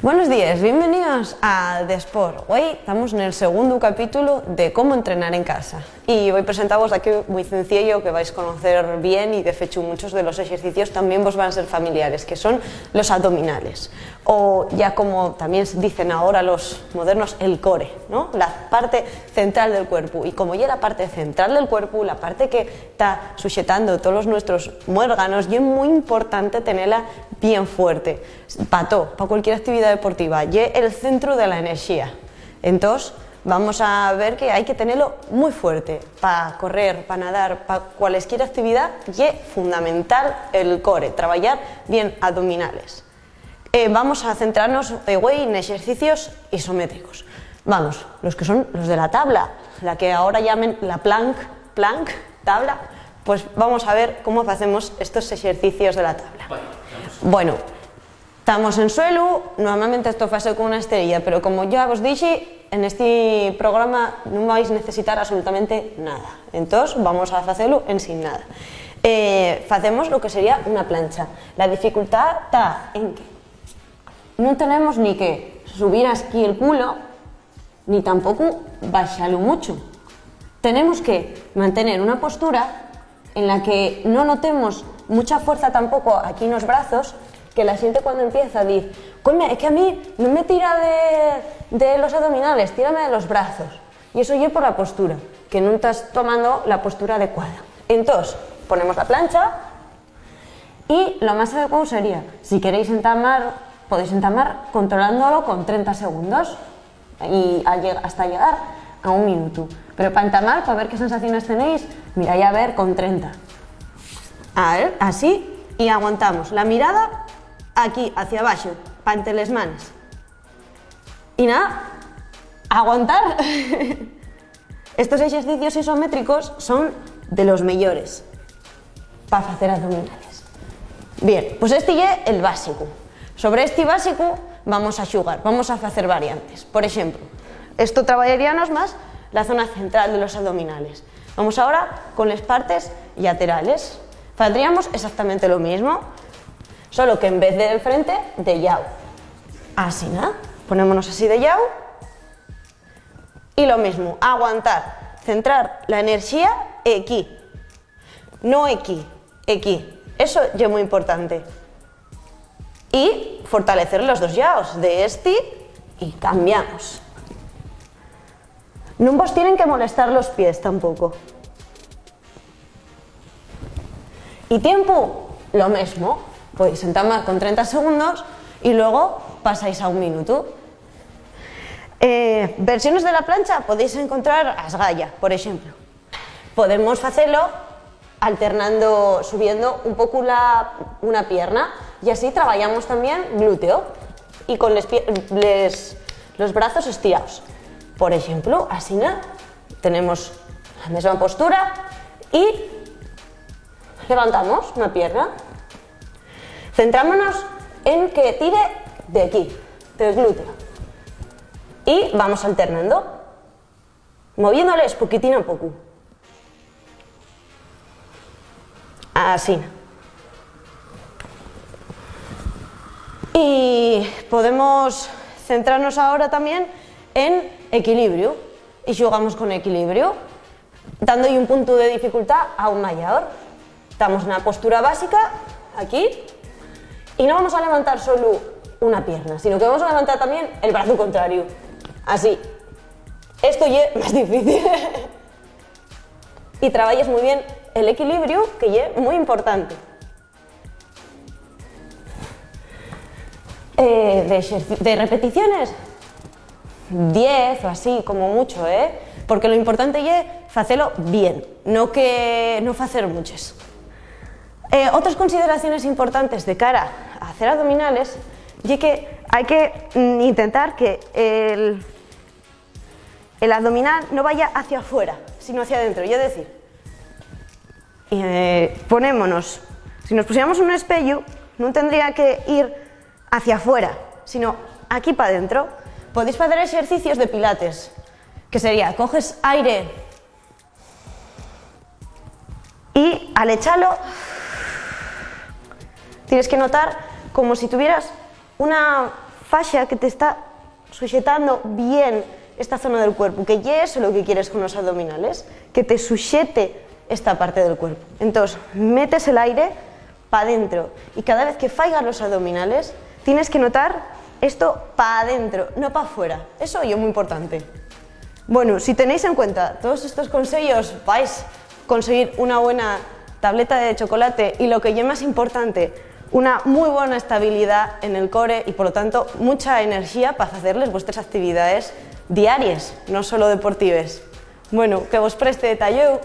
Buenos días, bienvenidos a The Sport. Hoy estamos en el segundo capítulo de cómo entrenar en casa y voy a presentaros aquí muy sencillo que vais a conocer bien y de hecho muchos de los ejercicios también vos van a ser familiares, que son los abdominales o ya como también dicen ahora los modernos, el core, ¿no? La parte central del cuerpo. Y como ya la parte central del cuerpo, la parte que está sujetando todos nuestros órganos, y es muy importante tenerla bien fuerte para todo, para cualquier actividad deportiva, y el centro de la energía. Entonces vamos a ver que hay que tenerlo muy fuerte para correr, para nadar, para cualquier actividad, y es fundamental el core, trabajar bien abdominales. Vamos a centrarnos hoy en ejercicios isométricos. Vamos, los que son los de la tabla, la que ahora llamen la plank, tabla, pues vamos a ver cómo hacemos estos ejercicios de la tabla. Bueno, estamos en suelo, normalmente esto hace con una esterilla, pero como ya os dije, en este programa no vais a necesitar absolutamente nada. Entonces vamos a hacerlo en sin nada. Hacemos lo que sería una plancha. La dificultad está en que no tenemos ni que subir aquí el culo, ni tampoco bajarlo mucho. Tenemos que mantener una postura en la que no notemos mucha fuerza tampoco aquí en los brazos, que la gente cuando empieza a decir, coño, es que a mí no me tira de los abdominales, tírame de los brazos. Y eso ya por la postura, que no estás tomando la postura adecuada. Entonces, ponemos la plancha y lo más adecuado sería, si queréis entamar, podéis entamar controlándolo con 30 segundos y hasta llegar a 1 minuto. Pero para entamar, para ver qué sensaciones tenéis, miráis a ver con 30. A ver, así, y aguantamos la mirada aquí, hacia abajo, para entre las manos. Y nada, aguantar. Estos ejercicios isométricos son de los mejores para hacer abdominales. Bien, pues este es el básico. Sobre este básico vamos a jugar, vamos a hacer variantes. Por ejemplo, esto trabajaríamos más la zona central de los abdominales. Vamos ahora con las partes laterales. Haríamos exactamente lo mismo, solo que en vez de frente, de lado. Así, ¿no? Ponémonos así de lado. Y lo mismo, aguantar, centrar la energía aquí. No aquí, aquí. Eso es muy importante. Y fortalecer los dos lados de este y cambiamos. No os tienen que molestar los pies tampoco. Y tiempo, lo mismo. Podéis sentar con 30 segundos y luego pasáis a 1 minuto. Versiones de la plancha podéis encontrar a esgalla, por ejemplo. Podemos hacerlo alternando, subiendo un poco una pierna y así trabajamos también glúteo y con los brazos estirados. Por ejemplo, así tenemos la misma postura y levantamos una pierna. Centrámonos en que tire de aquí, del glúteo. Y vamos alternando, moviéndoles poquitín a poco. Así. Y podemos centrarnos ahora también en equilibrio. Y jugamos con equilibrio, dando un punto de dificultad aún mayor. Estamos en una postura básica, aquí, y no vamos a levantar solo una pierna, sino que vamos a levantar también el brazo contrario. Así. Esto ya es más difícil. Y trabajes muy bien el equilibrio, que ya es muy importante. De repeticiones, 10 o así, como mucho, porque lo importante es hacerlo bien, no hacer muchas. Otras consideraciones importantes de cara a hacer abdominales es que hay que intentar que el abdominal no vaya hacia afuera, sino hacia adentro. Es decir, ponémonos, si nos pusiéramos un espejo, no tendría que ir hacia afuera, sino aquí para adentro. Podéis hacer ejercicios de pilates, que sería, coges aire y al echarlo tienes que notar como si tuvieras una fascia que te está sujetando bien esta zona del cuerpo, que ya es lo que quieres con los abdominales, que te sujete esta parte del cuerpo. Entonces, metes el aire para adentro y cada vez que fallan los abdominales, tienes que notar esto para adentro, no para afuera. Eso es muy importante. Bueno, si tenéis en cuenta todos estos consejos, vais a conseguir una buena tableta de chocolate y lo que es más importante, una muy buena estabilidad en el core y por lo tanto mucha energía para hacerles vuestras actividades diarias, no solo deportivas. Bueno, que vos preste detalle.